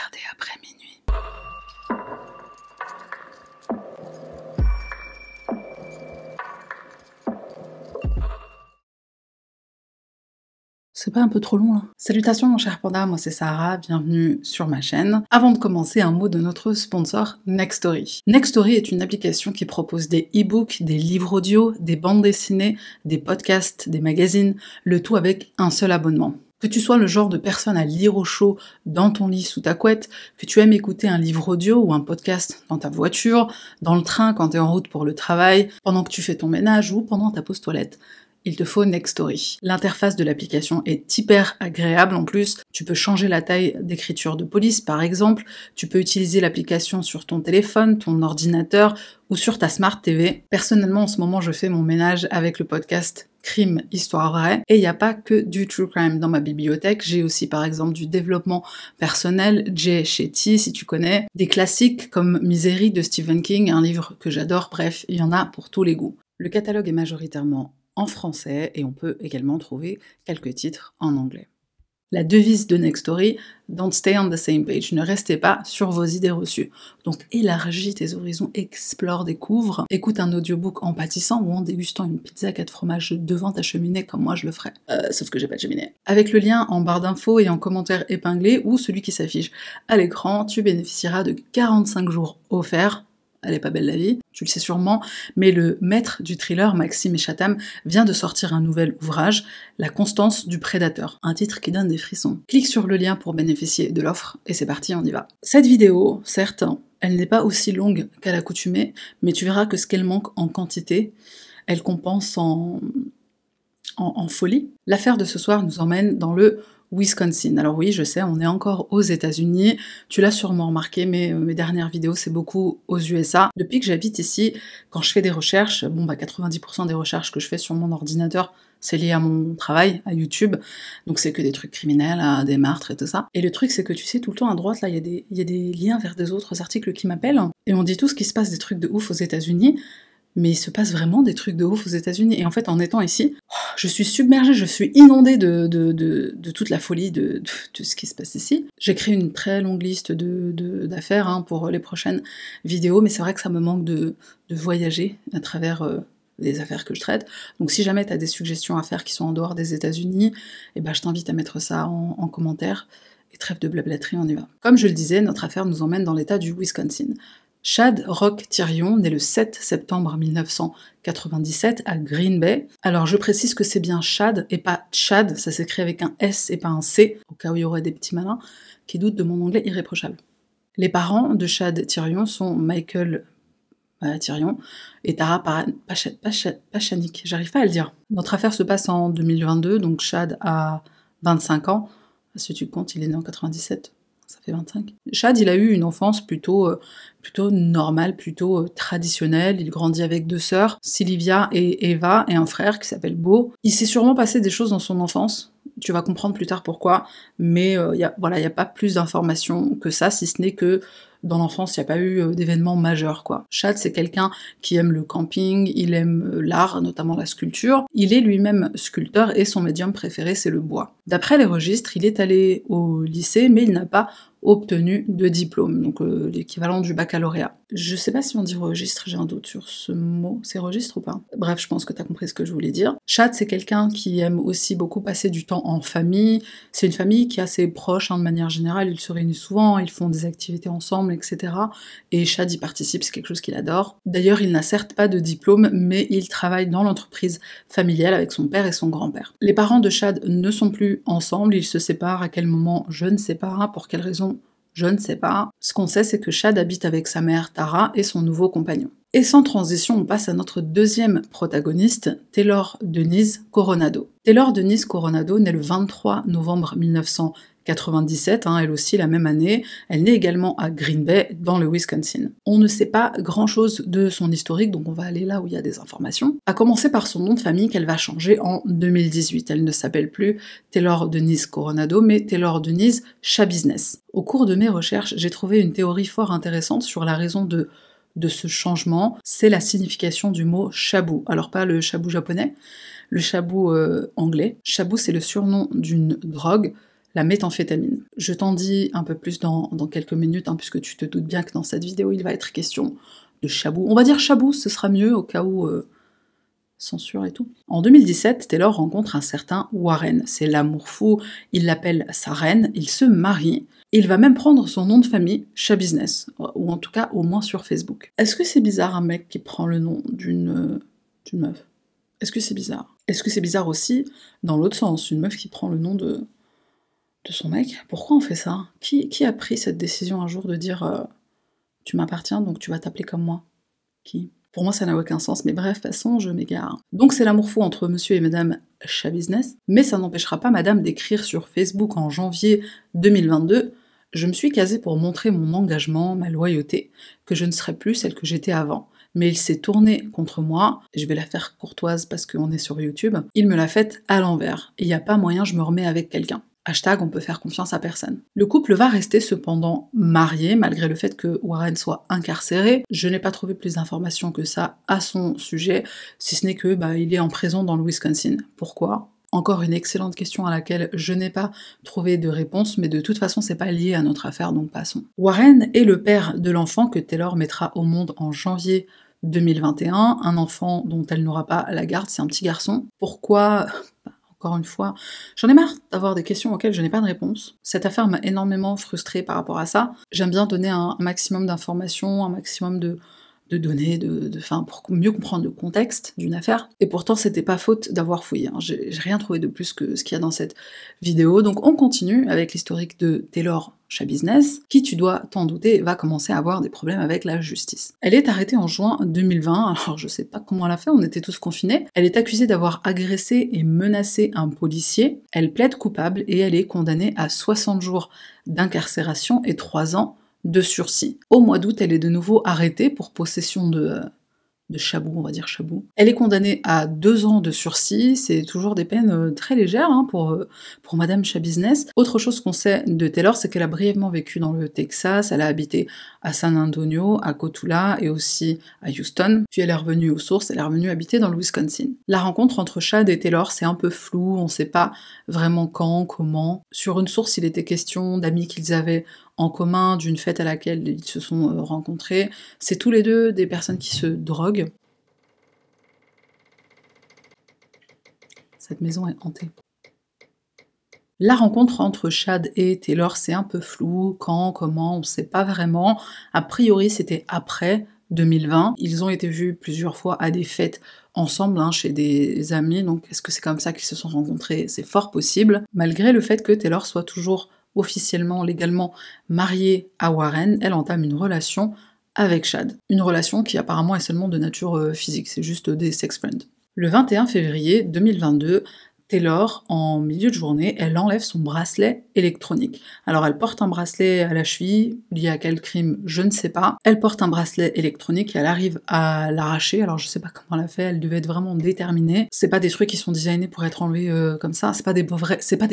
Regardez après minuit. C'est pas un peu trop long là? Salutations mon cher panda, moi c'est Sarah, bienvenue sur ma chaîne. Avant de commencer, un mot de notre sponsor Nextory. Nextory est une application qui propose des e-books, des livres audio, des bandes dessinées, des podcasts, des magazines, le tout avec un seul abonnement. Que tu sois le genre de personne à lire au chaud dans ton lit sous ta couette, que tu aimes écouter un livre audio ou un podcast dans ta voiture, dans le train quand t'es en route pour le travail, pendant que tu fais ton ménage ou pendant ta pause toilette, il te faut Nextory. L'interface de l'application est hyper agréable en plus, tu peux changer la taille d'écriture de police par exemple, tu peux utiliser l'application sur ton téléphone, ton ordinateur ou sur ta Smart TV. Personnellement en ce moment je fais mon ménage avec le podcast Crime, Histoire Vraie, et il n'y a pas que du true crime dans ma bibliothèque, j'ai aussi par exemple du développement personnel, Jay Shetty si tu connais, des classiques comme Misery de Stephen King, un livre que j'adore, bref, il y en a pour tous les goûts. Le catalogue est majoritairement en français et on peut également trouver quelques titres en anglais. La devise de Nextory, don't stay on the same page, ne restez pas sur vos idées reçues. Donc élargis tes horizons, explore, découvre, écoute un audiobook en pâtissant ou en dégustant une pizza 4 fromages devant ta cheminée comme moi je le ferais. Sauf que j'ai pas de cheminée. Avec le lien en barre d'infos et en commentaire épinglé ou celui qui s'affiche à l'écran, tu bénéficieras de 45 jours offerts. Elle est pas belle la vie, tu le sais sûrement, mais le maître du thriller, Maxime Echatam, vient de sortir un nouvel ouvrage, La constance du prédateur, un titre qui donne des frissons. Clique sur le lien pour bénéficier de l'offre, et c'est parti, on y va. Cette vidéo, certes, elle n'est pas aussi longue qu'à l'accoutumée, mais tu verras que ce qu'elle manque en quantité, elle compense en folie. L'affaire de ce soir nous emmène dans le Wisconsin. Alors oui, je sais, on est encore aux États-Unis. Tu l'as sûrement remarqué, mais mes dernières vidéos, c'est beaucoup aux USA. Depuis que j'habite ici, quand je fais des recherches, 90% des recherches que je fais sur mon ordinateur, c'est lié à mon travail, à YouTube. Donc c'est que des trucs criminels, des meurtres et tout ça. Et le truc, c'est que tu sais, tout le temps à droite, là, il y a des liens vers des autres articles qui m'appellent. Et on dit tous qu'il se passe des trucs de ouf aux États-Unis. Mais il se passe vraiment des trucs de ouf aux États-Unis. Et en fait, en étant ici, je suis submergée, je suis inondée de toute la folie de ce qui se passe ici. J'ai créé une très longue liste d'affaires pour les prochaines vidéos, mais c'est vrai que ça me manque de voyager à travers les affaires que je traite. Donc si jamais tu as des suggestions à faire qui sont en dehors des États-Unis, eh ben, je t'invite à mettre ça en commentaire. Et trêve de blablaterie, on y va. Comme je le disais, notre affaire nous emmène dans l'état du Wisconsin. Chad Rock Tyrion, né le 7 septembre 1997 à Green Bay. Alors je précise que c'est bien Chad et pas Chad, ça s'écrit avec un S et pas un C, au cas où il y aurait des petits malins qui doutent de mon anglais irréprochable. Les parents de Chad Tyrion sont Michael Tyrion et Tara Pachanik, j'arrive pas à le dire. Notre affaire se passe en 2022, donc Chad a 25 ans. Si tu comptes, il est né en 97. Ça fait 25. Chad, il a eu une enfance plutôt normale, plutôt traditionnelle. Il grandit avec 2 sœurs, Sylvia et Eva, et un frère qui s'appelle Beau. Il s'est sûrement passé des choses dans son enfance. Tu vas comprendre plus tard pourquoi, mais il y a pas plus d'informations que ça, si ce n'est que dans l'enfance, il n'y a pas eu d'événements majeurs, quoi. Chad, c'est quelqu'un qui aime le camping, il aime l'art, notamment la sculpture. Il est lui-même sculpteur et son médium préféré, c'est le bois. D'après les registres, il est allé au lycée, mais il n'a pas obtenu de diplôme, donc l'équivalent du baccalauréat. Je sais pas si on dit registre, j'ai un doute sur ce mot, c'est registre ou pas? Bref, je pense que t'as compris ce que je voulais dire. Chad, c'est quelqu'un qui aime aussi beaucoup passer du temps en famille, c'est une famille qui est assez proche, de manière générale, ils se réunissent souvent, ils font des activités ensemble, etc. Et Chad y participe, c'est quelque chose qu'il adore. D'ailleurs, il n'a certes pas de diplôme, mais il travaille dans l'entreprise familiale avec son père et son grand-père. Les parents de Chad ne sont plus ensemble, ils se séparent, à quel moment, je ne sais pas, pour quelle raison, je ne sais pas. Ce qu'on sait, c'est que Chad habite avec sa mère Tara et son nouveau compagnon. Et sans transition, on passe à notre deuxième protagoniste, Taylor Denise Coronado. Taylor Denise Coronado naît le 23 novembre 1997, elle aussi la même année. Elle naît également à Green Bay, dans le Wisconsin. On ne sait pas grand-chose de son historique, donc on va aller là où il y a des informations. À commencer par son nom de famille qu'elle va changer en 2018. Elle ne s'appelle plus Taylor Denise Coronado, mais Taylor Denise Chabusiness. Au cours de mes recherches, j'ai trouvé une théorie fort intéressante sur la raison de ce changement, c'est la signification du mot shabu. Alors pas le shabu japonais, le shabu anglais. Shabu, c'est le surnom d'une drogue, la méthamphétamine. Je t'en dis un peu plus dans quelques minutes, hein, puisque tu te doutes bien que dans cette vidéo, il va être question de chabou. On va dire chabou, ce sera mieux au cas où censure et tout. En 2017, Taylor rencontre un certain Warren. C'est l'amour fou, il l'appelle sa reine, il se marie. Et il va même prendre son nom de famille, Shabusiness, ou en tout cas au moins sur Facebook. Est-ce que c'est bizarre un mec qui prend le nom d'une meuf? Est-ce que c'est bizarre? Est-ce que c'est bizarre aussi dans l'autre sens, une meuf qui prend le nom de son mec? Pourquoi on fait ça? Qui a pris cette décision un jour de dire tu m'appartiens donc tu vas t'appeler comme moi? Qui? Pour moi ça n'a aucun sens, mais bref, passons, je m'égare. Donc c'est l'amour fou entre monsieur et madame Shabusiness, mais ça n'empêchera pas madame d'écrire sur Facebook en janvier 2022 « Je me suis casée pour montrer mon engagement, ma loyauté, que je ne serai plus celle que j'étais avant. Mais il s'est tourné contre moi, je vais la faire courtoise parce qu'on est sur YouTube, il me l'a faite à l'envers, et il n'y a pas moyen je me remets avec quelqu'un. » Hashtag, on peut faire confiance à personne. Le couple va rester cependant marié, malgré le fait que Warren soit incarcéré. Je n'ai pas trouvé plus d'informations que ça à son sujet, si ce n'est que il est en prison dans le Wisconsin. Pourquoi? Encore une excellente question à laquelle je n'ai pas trouvé de réponse, mais de toute façon c'est pas lié à notre affaire, donc passons. Warren est le père de l'enfant que Taylor mettra au monde en janvier 2021, un enfant dont elle n'aura pas la garde, c'est un petit garçon. Pourquoi? Encore une fois, j'en ai marre d'avoir des questions auxquelles je n'ai pas de réponse. Cette affaire m'a énormément frustrée par rapport à ça. J'aime bien donner un maximum d'informations, un maximum de données, pour mieux comprendre le contexte d'une affaire. Et pourtant, c'était pas faute d'avoir fouillé. Hein. J'ai rien trouvé de plus que ce qu'il y a dans cette vidéo. Donc on continue avec l'historique de Taylor Shabusiness, qui, tu dois t'en douter, va commencer à avoir des problèmes avec la justice. Elle est arrêtée en juin 2020, alors je sais pas comment elle a fait, on était tous confinés. Elle est accusée d'avoir agressé et menacé un policier. Elle plaide coupable et elle est condamnée à 60 jours d'incarcération et 3 ans de sursis. Au mois d'août, elle est de nouveau arrêtée pour possession de chabou, on va dire chabou. Elle est condamnée à 2 ans de sursis, c'est toujours des peines très légères pour Madame Shabusiness. Autre chose qu'on sait de Taylor, c'est qu'elle a brièvement vécu dans le Texas, elle a habité à San Antonio, à Cotulla et aussi à Houston, puis elle est revenue aux sources, elle est revenue habiter dans le Wisconsin. La rencontre entre Chad et Taylor, c'est un peu flou, on sait pas vraiment quand, comment. Sur une source, il était question d'amis qu'ils avaient en commun, d'une fête à laquelle ils se sont rencontrés. C'est tous les deux des personnes qui se droguent. Cette maison est hantée. La rencontre entre Chad et Taylor, c'est un peu flou, quand, comment, on sait pas vraiment. A priori, c'était après 2020. Ils ont été vus plusieurs fois à des fêtes ensemble, chez des amis, donc est-ce que c'est comme ça qu'ils se sont rencontrés? C'est fort possible. Malgré le fait que Taylor soit toujours officiellement, légalement mariée à Warren, elle entame une relation avec Chad. Une relation qui apparemment est seulement de nature physique, c'est juste des sex friends. Le 21 février 2022, Taylor, en milieu de journée, elle enlève son bracelet électronique. Alors elle porte un bracelet à la cheville, lié à quel crime, je ne sais pas. Elle porte un bracelet électronique et elle arrive à l'arracher, alors je sais pas comment elle a fait, elle devait être vraiment déterminée. C'est pas des trucs qui sont designés pour être enlevés comme ça, c'est pas des bracelets, c'est pas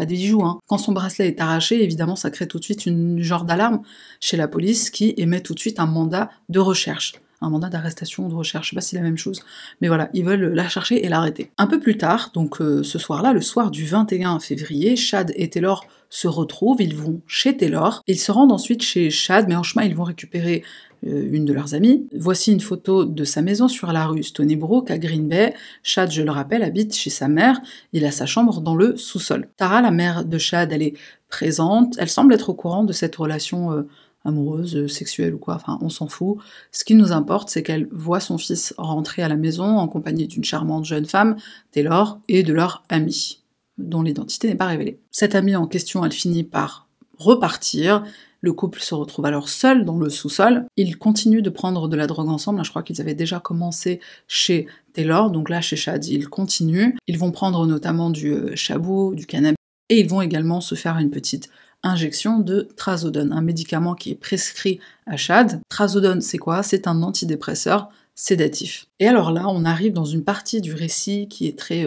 des bijoux. Hein. Quand son bracelet est arraché, évidemment ça crée tout de suite une genre d'alarme chez la police qui émet tout de suite un mandat de recherche. Un mandat d'arrestation ou de recherche, je sais pas si c'est la même chose, mais voilà, ils veulent la chercher et l'arrêter. Un peu plus tard, donc ce soir-là, le soir du 21 février, Chad et Taylor se retrouvent, ils vont chez Taylor, ils se rendent ensuite chez Chad, mais en chemin ils vont récupérer une de leurs amies. Voici une photo de sa maison sur la rue Stony Brook à Green Bay. Chad, je le rappelle, habite chez sa mère, il a sa chambre dans le sous-sol. Tara, la mère de Chad, elle est présente, elle semble être au courant de cette relation amoureuse, sexuelle ou quoi, enfin on s'en fout. Ce qui nous importe, c'est qu'elle voit son fils rentrer à la maison en compagnie d'une charmante jeune femme, Taylor, et de leur amie, dont l'identité n'est pas révélée. Cette amie en question, elle finit par repartir, le couple se retrouve alors seul dans le sous-sol, ils continuent de prendre de la drogue ensemble, je crois qu'ils avaient déjà commencé chez Taylor, donc là chez Chad, ils continuent, ils vont prendre notamment du chabou, du cannabis, et ils vont également se faire une petite injection de trazodone, un médicament qui est prescrit à Chad. Trazodone, c'est quoi? C'est un antidépresseur sédatif. Et alors là, on arrive dans une partie du récit qui est très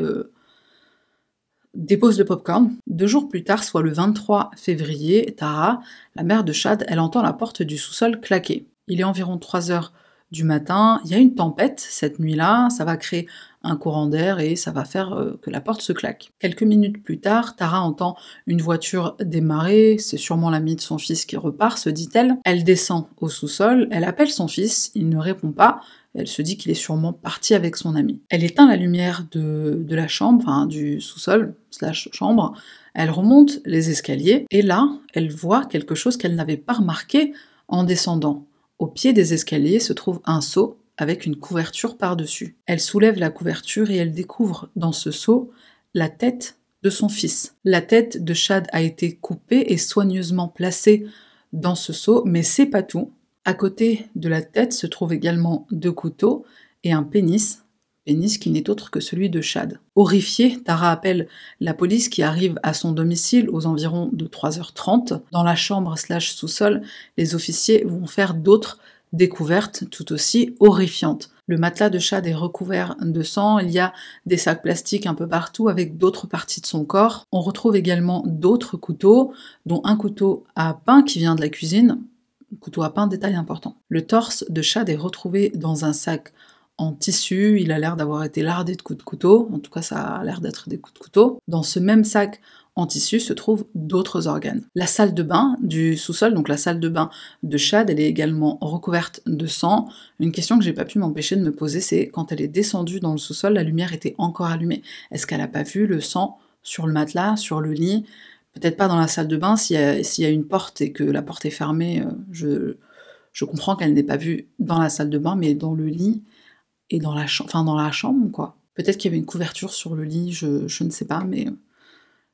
dépose de popcorn. 2 jours plus tard, soit le 23 février, Tara, la mère de Chad, elle entend la porte du sous-sol claquer. Il est environ 3 heures du matin, il y a une tempête cette nuit-là, ça va créer un courant d'air et ça va faire que la porte se claque. Quelques minutes plus tard, Tara entend une voiture démarrer, c'est sûrement l'ami de son fils qui repart, se dit-elle. Elle descend au sous-sol, elle appelle son fils, il ne répond pas, elle se dit qu'il est sûrement parti avec son ami. Elle éteint la lumière de la chambre, enfin du sous-sol, / chambre, elle remonte les escaliers, et là, elle voit quelque chose qu'elle n'avait pas remarqué en descendant. Au pied des escaliers se trouve un seau avec une couverture par-dessus. Elle soulève la couverture et elle découvre dans ce seau la tête de son fils. La tête de Chad a été coupée et soigneusement placée dans ce seau, mais c'est pas tout. À côté de la tête se trouvent également 2 couteaux et un pénis qui n'est autre que celui de Chad. Horrifiée, Tara appelle la police qui arrive à son domicile aux environs de 3h30. Dans la chambre / sous-sol, les officiers vont faire d'autres découvertes tout aussi horrifiantes. Le matelas de Chad est recouvert de sang, il y a des sacs plastiques un peu partout avec d'autres parties de son corps. On retrouve également d'autres couteaux, dont un couteau à pain qui vient de la cuisine. Couteau à pain, détail important. Le torse de Chad est retrouvé dans un sac en tissu, il a l'air d'avoir été lardé de coups de couteau, en tout cas ça a l'air d'être des coups de couteau. Dans ce même sac en tissu se trouvent d'autres organes. La salle de bain du sous-sol, donc la salle de bain de Chad, elle est également recouverte de sang. Une question que j'ai pas pu m'empêcher de me poser, c'est quand elle est descendue dans le sous-sol, la lumière était encore allumée. Est-ce qu'elle a pas vu le sang sur le matelas, sur le lit? Peut-être pas dans la salle de bain, s'il y a une porte et que la porte est fermée, je comprends qu'elle n'ait pas vu dans la salle de bain, mais dans le lit et dans la chambre, quoi. Peut-être qu'il y avait une couverture sur le lit, je ne sais pas, mais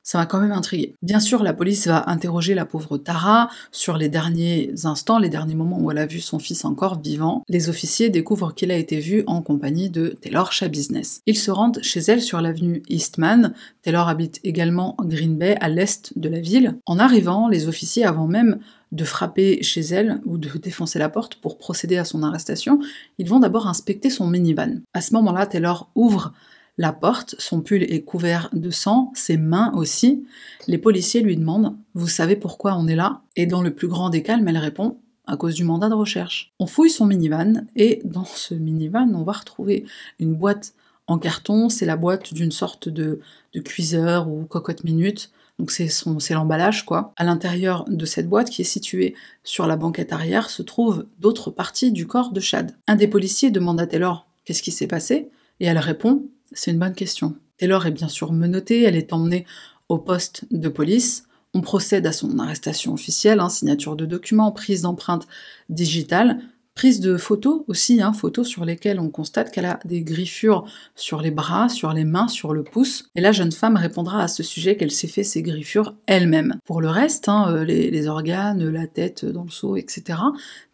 ça m'a quand même intriguée. Bien sûr, la police va interroger la pauvre Tara sur les derniers instants, les derniers moments où elle a vu son fils encore vivant. Les officiers découvrent qu'il a été vu en compagnie de Taylor Shabusiness. Ils se rendent chez elle sur l'avenue Eastman. Taylor habite également Green Bay, à l'est de la ville. En arrivant, les officiers, avant même de frapper chez elle ou de défoncer la porte pour procéder à son arrestation, ils vont d'abord inspecter son minivan. À ce moment-là, Taylor ouvre la porte, son pull est couvert de sang, ses mains aussi. Les policiers lui demandent « Vous savez pourquoi on est là ?» Et dans le plus grand des calmes, elle répond « À cause du mandat de recherche ». On fouille son minivan, et dans ce minivan, on va retrouver une boîte en carton, c'est la boîte d'une sorte de cuiseur ou cocotte minute, donc c'est l'emballage, quoi. À l'intérieur de cette boîte, qui est située sur la banquette arrière, se trouvent d'autres parties du corps de Chad. Un des policiers demande à Taylor « Qu'est-ce qui s'est passé ?» Et elle répond « C'est une bonne question ». Taylor est bien sûr menottée, elle est emmenée au poste de police. On procède à son arrestation officielle, signature de documents, prise d'empreintes digitales, prise de photos aussi, photos sur lesquelles on constate qu'elle a des griffures sur les bras, sur les mains, sur le pouce. Et la jeune femme répondra à ce sujet qu'elle s'est fait ces griffures elle-même. Pour le reste, les organes, la tête dans le seau, etc.,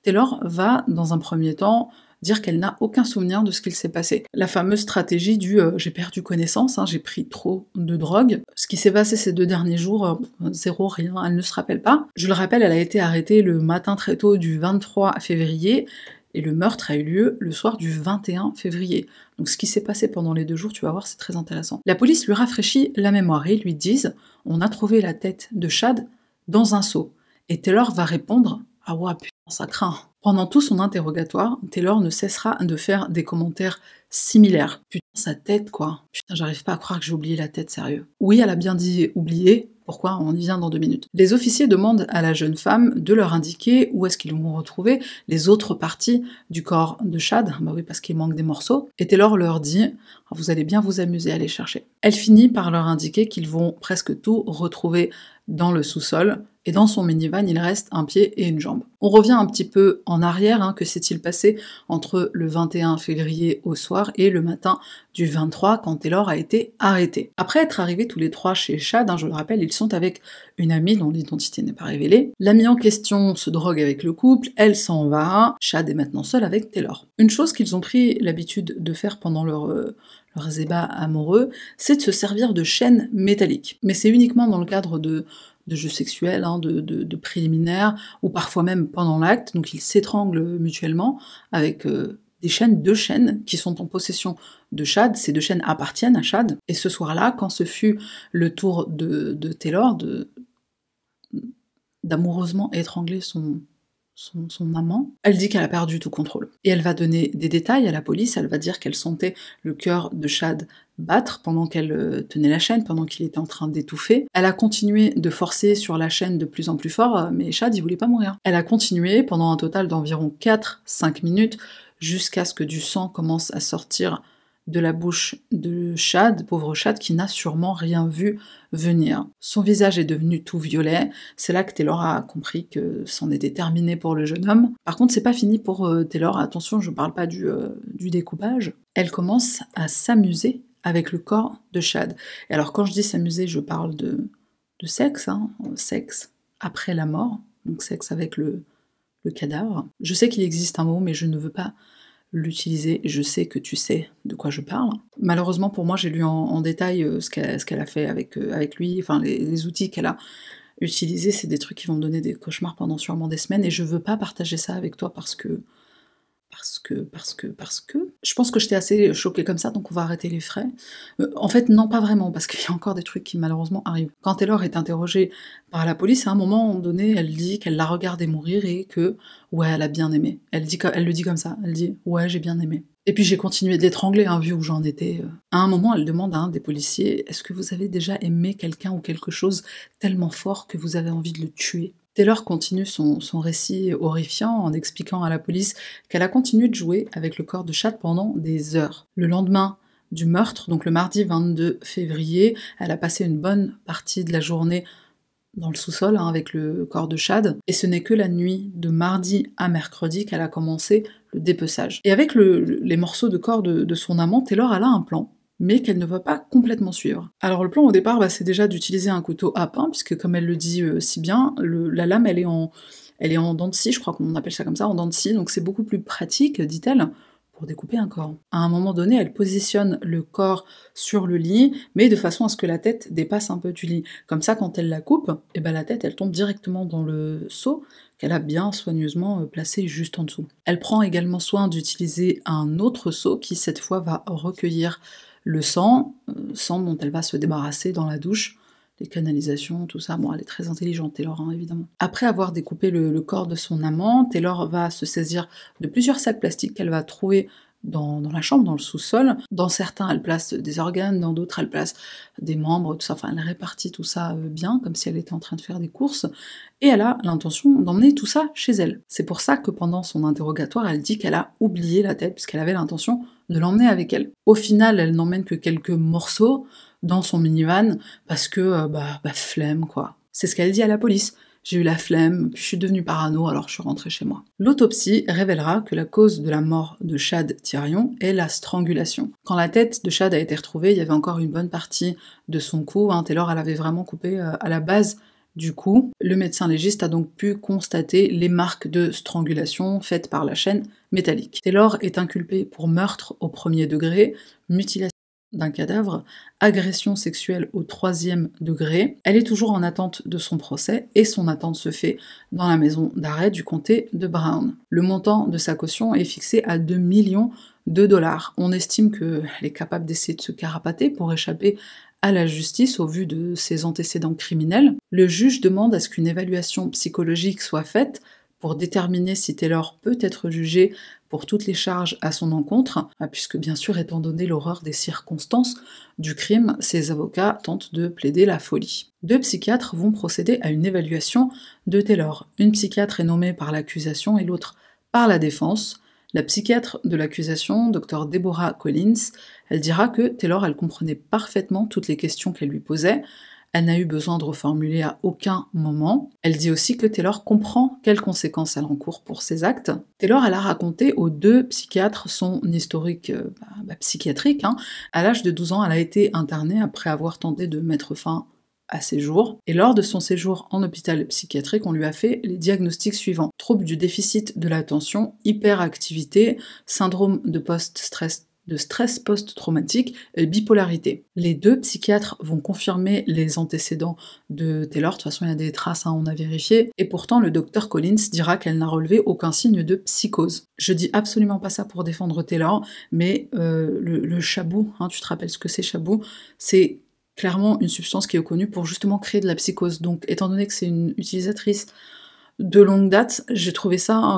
Taylor va, dans un premier temps, dire qu'elle n'a aucun souvenir de ce qu'il s'est passé. La fameuse stratégie du j'ai perdu connaissance, j'ai pris trop de drogue. Ce qui s'est passé ces 2 derniers jours, zéro, rien, elle ne se rappelle pas. Je le rappelle, elle a été arrêtée le matin très tôt du 23 février, et le meurtre a eu lieu le soir du 21 février. Donc ce qui s'est passé pendant les 2 jours, tu vas voir, c'est très intéressant. La police lui rafraîchit la mémoire et lui disent « On a trouvé la tête de Chad dans un seau ». Et Taylor va répondre « Ah ouais, putain, ça craint ». Pendant tout son interrogatoire, Taylor ne cessera de faire des commentaires similaires. Putain, sa tête, quoi. Putain, j'arrive pas à croire que j'ai oublié la tête, sérieux. Oui, elle a bien dit oublier. Pourquoi? On y vient dans 2 minutes. Les officiers demandent à la jeune femme de leur indiquer où est-ce qu'ils vont retrouver les autres parties du corps de Chad. Bah oui, parce qu'il manque des morceaux. Et Taylor leur dit « Vous allez bien vous amuser à les chercher ». Elle finit par leur indiquer qu'ils vont presque tout retrouver dans le sous-sol, et dans son minivan, il reste un pied et une jambe. On revient un petit peu en arrière, que s'est-il passé entre le 21 février au soir et le matin du 23, quand Taylor a été arrêtée. Après être arrivés tous les 3 chez Chad, je le rappelle, ils sont avec une amie dont l'identité n'est pas révélée. L'amie en question se drogue avec le couple, elle s'en va, Chad est maintenant seul avec Taylor. Une chose qu'ils ont pris l'habitude de faire pendant leurs ébats amoureux, c'est de se servir de chaînes métalliques. Mais c'est uniquement dans le cadre de jeux sexuels, de préliminaires, ou parfois même pendant l'acte, donc ils s'étranglent mutuellement avec des chaînes, 2 chaînes, qui sont en possession de Chad. Ces 2 chaînes appartiennent à Chad, et ce soir-là, quand ce fut le tour de Taylor d'amoureusement étrangler son son amant, elle dit qu'elle a perdu tout contrôle. Et elle va donner des détails à la police, elle va dire qu'elle sentait le cœur de Chad battre pendant qu'elle tenait la chaîne, pendant qu'il était en train d'étouffer. Elle a continué de forcer sur la chaîne de plus en plus fort, mais Chad, il voulait pas mourir. Elle a continué pendant un total d'environ 4-5 minutes, jusqu'à ce que du sang commence à sortir de la bouche de Chad, pauvre Chad, qui n'a sûrement rien vu venir. Son visage est devenu tout violet, c'est là que Taylor a compris que c'en était terminé pour le jeune homme. Par contre, c'est pas fini pour Taylor, attention, je parle pas du découpage. Elle commence à s'amuser avec le corps de Chad. Et alors quand je dis s'amuser, je parle de sexe, hein, sexe après la mort, donc sexe avec le cadavre. Je sais qu'il existe un mot, mais je ne veux pas l'utiliser, je sais que tu sais de quoi je parle. Malheureusement pour moi, j'ai lu en détail ce qu'elle a fait avec lui, enfin les outils qu'elle a utilisés, c'est des trucs qui vont me donner des cauchemars pendant sûrement des semaines, et je veux pas partager ça avec toi parce que je pense que j'étais assez choquée comme ça, donc on va arrêter les frais. En fait, non, pas vraiment, parce qu'il y a encore des trucs qui malheureusement arrivent. Quand Taylor est interrogée par la police, à un moment donné, elle dit qu'elle l'a regardé mourir et que, ouais, elle a bien aimé. Elle le dit comme ça, elle dit, ouais, j'ai bien aimé. Et puis j'ai continué de l'étrangler, hein, vu où j'en étais. À un moment, elle demande à un des policiers, est-ce que vous avez déjà aimé quelqu'un ou quelque chose tellement fort que vous avez envie de le tuer ? Taylor continue son récit horrifiant en expliquant à la police qu'elle a continué de jouer avec le corps de Chad pendant des heures. Le lendemain du meurtre, donc le mardi 22 février, elle a passé une bonne partie de la journée dans le sous-sol avec le corps de Chad, et ce n'est que la nuit de mardi à mercredi qu'elle a commencé le dépeçage. Et avec les morceaux de corps de son amant, Taylor elle a un plan, mais qu'elle ne va pas complètement suivre. Alors le plan au départ, c'est déjà d'utiliser un couteau à pain, puisque comme elle le dit si bien, la lame elle est en dents de scie, je crois qu'on appelle ça comme ça, en dents de scie, donc c'est beaucoup plus pratique, dit-elle, pour découper un corps. À un moment donné, elle positionne le corps sur le lit, mais de façon à ce que la tête dépasse un peu du lit. Comme ça, quand elle la coupe, la tête elle tombe directement dans le seau qu'elle a bien soigneusement placé juste en dessous. Elle prend également soin d'utiliser un autre seau qui cette fois va recueillir le sang dont elle va se débarrasser dans la douche, les canalisations, tout ça. Bon, elle est très intelligente, Taylor, hein, évidemment. Après avoir découpé le corps de son amant, Taylor va se saisir de plusieurs sacs plastiques qu'elle va trouver dans la chambre, dans le sous-sol. Dans certains, elle place des organes, dans d'autres, elle place des membres, tout ça. Enfin, elle répartit tout ça bien, comme si elle était en train de faire des courses. Et elle a l'intention d'emmener tout ça chez elle. C'est pour ça que pendant son interrogatoire, elle dit qu'elle a oublié la tête, puisqu'elle avait l'intention de l'emmener avec elle. Au final, elle n'emmène que quelques morceaux dans son minivan, parce que, flemme, quoi. C'est ce qu'elle dit à la police. J'ai eu la flemme, puis je suis devenue parano, alors je suis rentrée chez moi. L'autopsie révélera que la cause de la mort de Chad Thirion est la strangulation. Quand la tête de Chad a été retrouvée, il y avait encore une bonne partie de son cou, Taylor, elle avait vraiment coupé à la base du cou. Le médecin légiste a donc pu constater les marques de strangulation faites par la chaîne métallique. Taylor est inculpée pour meurtre au 1er degré, mutilation d'un cadavre, agression sexuelle au 3e degré. Elle est toujours en attente de son procès, et son attente se fait dans la maison d'arrêt du comté de Brown. Le montant de sa caution est fixé à 2 millions de dollars. On estime qu'elle est capable d'essayer de se carapater pour échapper à la justice au vu de ses antécédents criminels. Le juge demande à ce qu'une évaluation psychologique soit faite pour déterminer si Taylor peut être jugée pour toutes les charges à son encontre, puisque bien sûr, étant donné l'horreur des circonstances du crime, ses avocats tentent de plaider la folie. 2 psychiatres vont procéder à une évaluation de Taylor. Une psychiatre est nommée par l'accusation et l'autre par la défense. La psychiatre de l'accusation, Dr Deborah Collins, elle dira que Taylor, elle comprenait parfaitement toutes les questions qu'elle lui posait. Elle n'a eu besoin de reformuler à aucun moment. Elle dit aussi que Taylor comprend quelles conséquences elle encourt pour ses actes. Taylor, elle a raconté aux 2 psychiatres son historique psychiatrique. À l'âge de 12 ans, elle a été internée après avoir tenté de mettre fin à ses jours. Et lors de son séjour en hôpital psychiatrique, on lui a fait les diagnostics suivants. Trouble du déficit de l'attention, hyperactivité, syndrome de stress post-traumatique et bipolarité. Les 2 psychiatres vont confirmer les antécédents de Taylor, de toute façon il y a des traces, on a vérifié, et pourtant le docteur Collins dira qu'elle n'a relevé aucun signe de psychose. Je dis absolument pas ça pour défendre Taylor, mais le chabou, tu te rappelles ce que c'est chabou, c'est clairement une substance qui est connue pour justement créer de la psychose, donc étant donné que c'est une utilisatrice De longue date, j'ai trouvé ça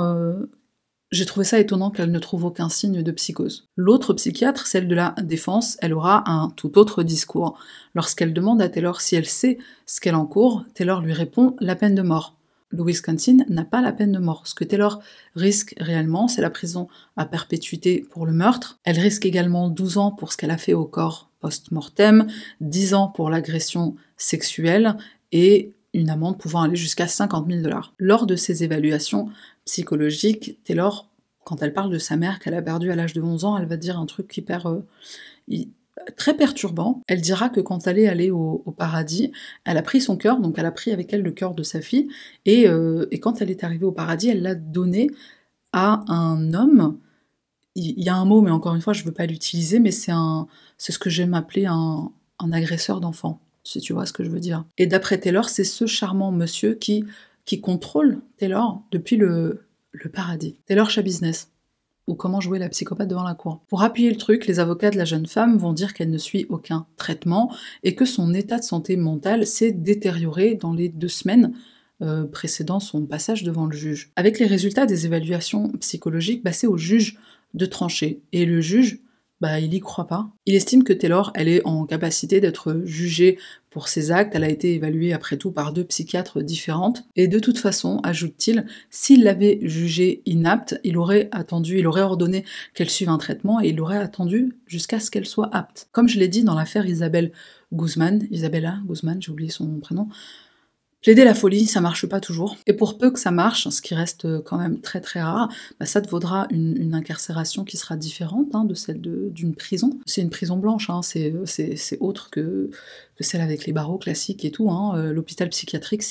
étonnant qu'elle ne trouve aucun signe de psychose. L'autre psychiatre, celle de la défense, elle aura un tout autre discours. Lorsqu'elle demande à Taylor si elle sait ce qu'elle encourt, Taylor lui répond la peine de mort. Le Wisconsin n'a pas la peine de mort. Ce que Taylor risque réellement, c'est la prison à perpétuité pour le meurtre. Elle risque également 12 ans pour ce qu'elle a fait au corps post-mortem, 10 ans pour l'agression sexuelle et une amende pouvant aller jusqu'à 50 000 $. Lors de ces évaluations psychologiques, Taylor, quand elle parle de sa mère qu'elle a perdue à l'âge de 11 ans, elle va dire un truc très perturbant. Elle dira que quand elle est allée au paradis, elle a pris son cœur, donc elle a pris avec elle le cœur de sa fille, et quand elle est arrivée au paradis, elle l'a donné à un homme. Il y a un mot, mais encore une fois, je ne veux pas l'utiliser, mais c'est ce que j'aime appeler un agresseur d'enfants, si tu vois ce que je veux dire. Et d'après Taylor, c'est ce charmant monsieur qui contrôle Taylor depuis le paradis. Taylor Show Business, ou comment jouer la psychopathe devant la cour. Pour appuyer le truc, les avocats de la jeune femme vont dire qu'elle ne suit aucun traitement et que son état de santé mentale s'est détérioré dans les 2 semaines précédant son passage devant le juge. Avec les résultats des évaluations psychologiques, c'est au juge de trancher. Et le juge, il y croit pas. Il estime que Taylor, elle est en capacité d'être jugée pour ses actes, elle a été évaluée après tout par 2 psychiatres différentes, et de toute façon, ajoute-t-il, s'il l'avait jugée inapte, il aurait ordonné qu'elle suive un traitement, et il aurait attendu jusqu'à ce qu'elle soit apte. Comme je l'ai dit dans l'affaire Isabella Guzman, j'ai oublié son prénom, plaider la folie, ça marche pas toujours. Et pour peu que ça marche, ce qui reste quand même très très rare, ça te vaudra une incarcération qui sera différente de celle d'une prison. C'est une prison blanche, c'est autre que celle avec les barreaux classiques et tout. L'hôpital psychiatrique,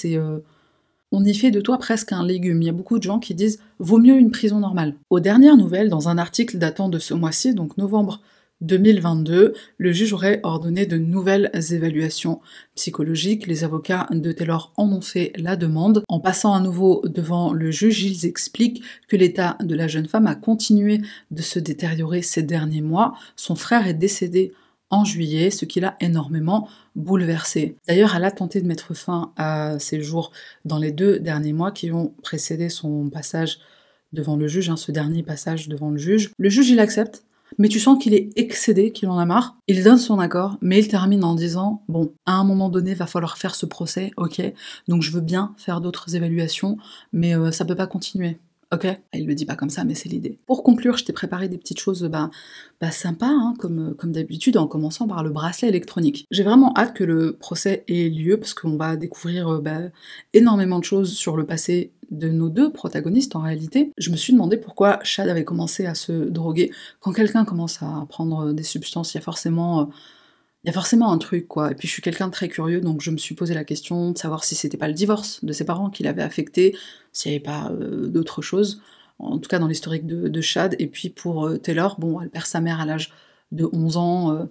on y fait de toi presque un légume. Il y a beaucoup de gens qui disent « vaut mieux une prison normale ». Aux dernières nouvelles, dans un article datant de ce mois-ci, donc novembre 2022, le juge aurait ordonné de nouvelles évaluations psychologiques. Les avocats de Taylor en ont fait la demande. En passant à nouveau devant le juge, ils expliquent que l'état de la jeune femme a continué de se détériorer ces derniers mois. Son frère est décédé en juillet, ce qui l'a énormément bouleversée. D'ailleurs, elle a tenté de mettre fin à ses jours dans les 2 derniers mois qui ont précédé son passage devant le juge, ce dernier passage devant le juge. Le juge, il accepte, mais tu sens qu'il est excédé, qu'il en a marre. Il donne son accord, mais il termine en disant « Bon, à un moment donné, va falloir faire ce procès, ok, donc je veux bien faire d'autres évaluations, mais ça peut pas continuer. » Ok, il le dit pas comme ça, mais c'est l'idée. Pour conclure, je t'ai préparé des petites choses sympas, comme d'habitude, en commençant par le bracelet électronique. J'ai vraiment hâte que le procès ait lieu, parce qu'on va découvrir énormément de choses sur le passé de nos 2 protagonistes en réalité. Je me suis demandé pourquoi Chad avait commencé à se droguer. Quand quelqu'un commence à prendre des substances, il y a forcément un truc, quoi. Et puis je suis quelqu'un de très curieux, donc je me suis posé la question de savoir si c'était pas le divorce de ses parents qui l'avait affecté, s'il n'y avait pas d'autre chose, en tout cas dans l'historique de Chad. Et puis pour Taylor, elle perd sa mère à l'âge de 11 ans.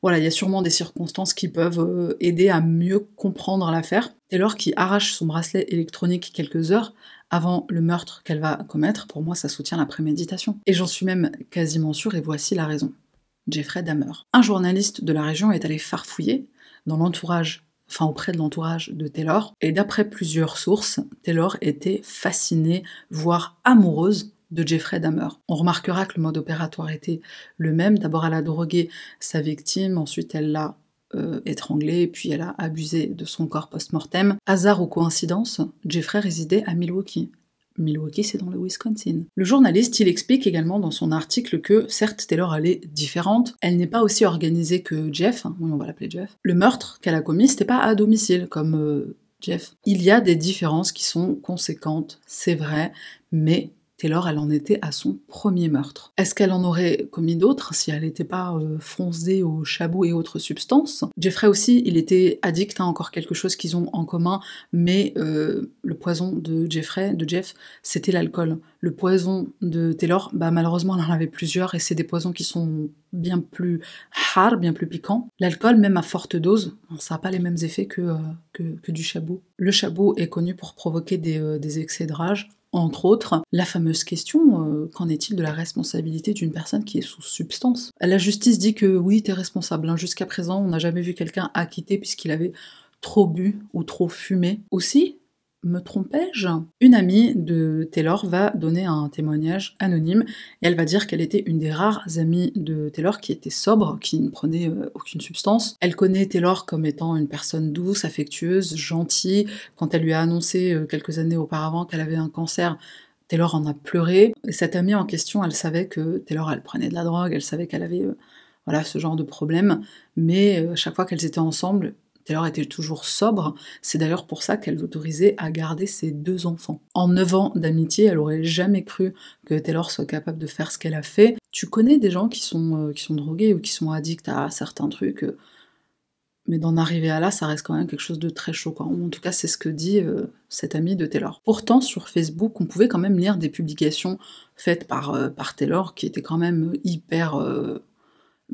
Voilà, il y a sûrement des circonstances qui peuvent aider à mieux comprendre l'affaire. Taylor qui arrache son bracelet électronique quelques heures avant le meurtre qu'elle va commettre, pour moi ça soutient la préméditation. Et j'en suis même quasiment sûre, et voici la raison. Jeffrey Dahmer. Un journaliste de la région est allé farfouiller auprès de l'entourage de Taylor, et d'après plusieurs sources, Taylor était fascinée, voire amoureuse de Jeffrey Dahmer. On remarquera que le mode opératoire était le même. D'abord, elle a drogué sa victime, ensuite elle l'a étranglée, puis elle a abusé de son corps post-mortem. Hasard ou coïncidence, Jeffrey résidait à Milwaukee. Milwaukee, c'est dans le Wisconsin. Le journaliste, il explique également dans son article que, certes, Taylor, elle est différente, elle n'est pas aussi organisée que Jeff, oui, on va l'appeler Jeff. Le meurtre qu'elle a commis, c'était pas à domicile, comme Jeff. Il y a des différences qui sont conséquentes, c'est vrai, mais Taylor, elle en était à son premier meurtre. Est-ce qu'elle en aurait commis d'autres si elle n'était pas foncée au chabou et autres substances? Jeffrey aussi, il était addict à encore quelque chose qu'ils ont en commun, mais le poison de Jeff, c'était l'alcool. Le poison de Taylor, malheureusement, elle en avait plusieurs, et c'est des poisons qui sont bien plus hard, bien plus piquants. L'alcool, même à forte dose, ça n'a pas les mêmes effets que du chabou. Le chabou est connu pour provoquer des excès de rage. Entre autres, la fameuse question, qu'en est-il de la responsabilité d'une personne qui est sous substance? La justice dit que oui, t'es responsable. Jusqu'à présent, on n'a jamais vu quelqu'un acquitté puisqu'il avait trop bu ou trop fumé. Aussi, Me trompais-je? Une amie de Taylor va donner un témoignage anonyme et elle va dire qu'elle était une des rares amies de Taylor qui était sobre, qui ne prenait aucune substance. Elle connaît Taylor comme étant une personne douce, affectueuse, gentille. Quand elle lui a annoncé quelques années auparavant qu'elle avait un cancer, Taylor en a pleuré. Et cette amie en question, elle savait que Taylor, elle prenait de la drogue, elle savait qu'elle avait voilà, ce genre de problème, mais à chaque fois qu'elles étaient ensemble, Taylor était toujours sobre, c'est d'ailleurs pour ça qu'elle l'autorisait à garder ses 2 enfants. En 9 ans d'amitié, elle aurait jamais cru que Taylor soit capable de faire ce qu'elle a fait. Tu connais des gens qui sont drogués ou qui sont addicts à certains trucs, mais d'en arriver à là, ça reste quand même quelque chose de très choquant. En tout cas, c'est ce que dit cette amie de Taylor. Pourtant, sur Facebook, on pouvait quand même lire des publications faites par Taylor qui étaient quand même hyper...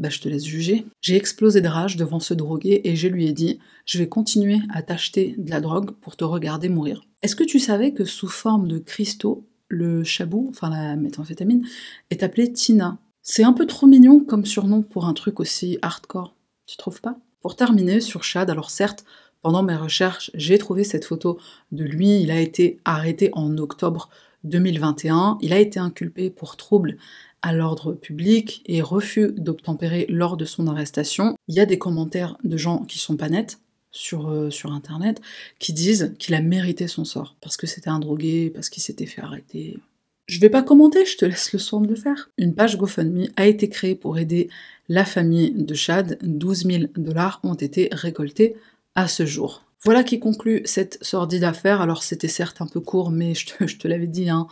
je te laisse juger. J'ai explosé de rage devant ce drogué et je lui ai dit « Je vais continuer à t'acheter de la drogue pour te regarder mourir. » Est-ce que tu savais que sous forme de cristaux, le chabou, enfin la méthamphétamine, est appelé Tina? C'est un peu trop mignon comme surnom pour un truc aussi hardcore, tu trouves pas? Pour terminer sur Chad, alors certes, pendant mes recherches, j'ai trouvé cette photo de lui, il a été arrêté en octobre 2021, il a été inculpé pour trouble à l'ordre public et refus d'obtempérer lors de son arrestation. Il y a des commentaires de gens qui sont pas nets sur internet qui disent qu'il a mérité son sort parce que c'était un drogué, parce qu'il s'était fait arrêter. Je vais pas commenter, je te laisse le soin de le faire. Une page GoFundMe a été créée pour aider la famille de Chad. 12 000 $ ont été récoltés à ce jour. Voilà qui conclut cette sordide affaire. Alors c'était certes un peu court, mais je te l'avais dit, hein,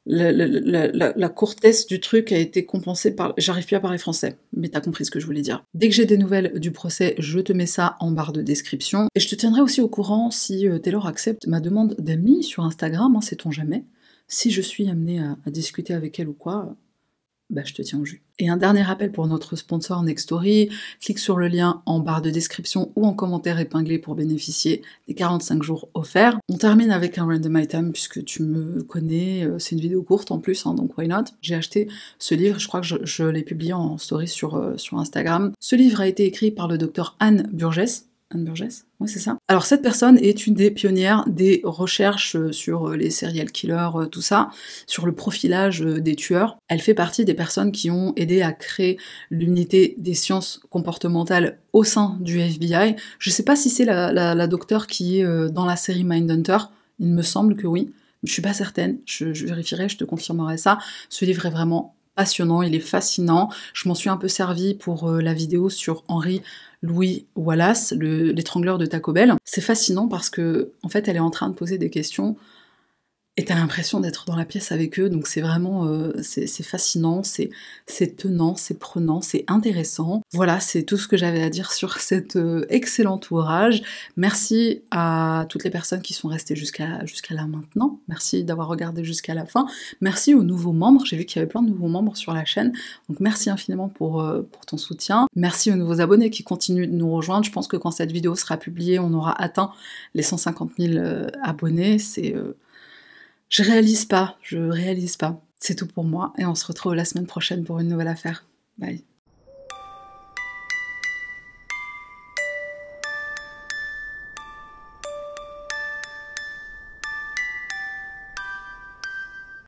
la courtesse du truc a été compensée par... J'arrive plus à parler français, mais t'as compris ce que je voulais dire. Dès que j'ai des nouvelles du procès, je te mets ça en barre de description. Et je te tiendrai aussi au courant si Taylor accepte ma demande d'amis sur Instagram, hein, sait-on jamais. Si je suis amenée à discuter avec elle ou quoi, je te tiens au jus. Et un dernier rappel pour notre sponsor Nextory, clique sur le lien en barre de description ou en commentaire épinglé pour bénéficier des 45 jours offerts. On termine avec un random item puisque tu me connais, c'est une vidéo courte en plus, hein, donc why not. J'ai acheté ce livre, je crois que je l'ai publié en story sur Instagram. Ce livre a été écrit par le docteur Anne Burgess. Anne Burgess? Oui, c'est ça. Alors cette personne est une des pionnières des recherches sur les serial killers, tout ça, sur le profilage des tueurs. Elle fait partie des personnes qui ont aidé à créer l'unité des sciences comportementales au sein du FBI. Je sais pas si c'est la docteure qui est dans la série Mindhunter, il me semble que oui. Je suis pas certaine, je vérifierai, je te confirmerai ça. Ce livre est vraiment passionnant, il est fascinant. Je m'en suis un peu servi pour la vidéo sur Henry Louis Wallace, l'étrangleur de Taco Bell. C'est fascinant parce que, en fait, elle est en train de poser des questions et t'as l'impression d'être dans la pièce avec eux, donc c'est vraiment c'est fascinant, c'est tenant, c'est prenant, c'est intéressant. Voilà, c'est tout ce que j'avais à dire sur cet excellent ouvrage. Merci à toutes les personnes qui sont restées jusqu'à là maintenant. Merci d'avoir regardé jusqu'à la fin. Merci aux nouveaux membres, j'ai vu qu'il y avait plein de nouveaux membres sur la chaîne, donc merci infiniment pour ton soutien. Merci aux nouveaux abonnés qui continuent de nous rejoindre. Je pense que quand cette vidéo sera publiée, on aura atteint les 150 000 abonnés. Je réalise pas. C'est tout pour moi et on se retrouve la semaine prochaine pour une nouvelle affaire. Bye.